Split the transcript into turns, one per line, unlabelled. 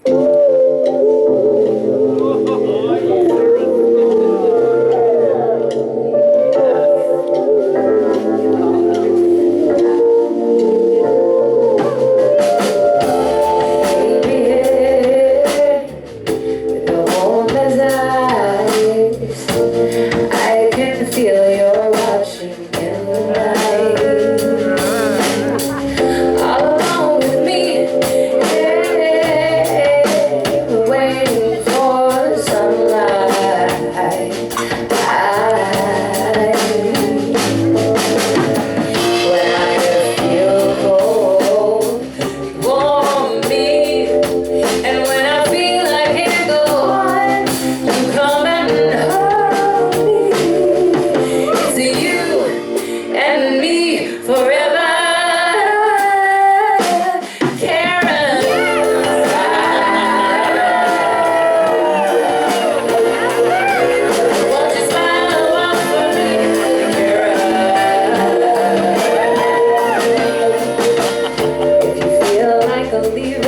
I can feel you're watching in the night, all alone with me, hey, waiting for the sunlight. When I can feel cold, warm me, and when I feel I can't go on, you come and hold me. It's you and me forever, Karen. Won't you smile and walk for me, Karen? If you feel like a leaver,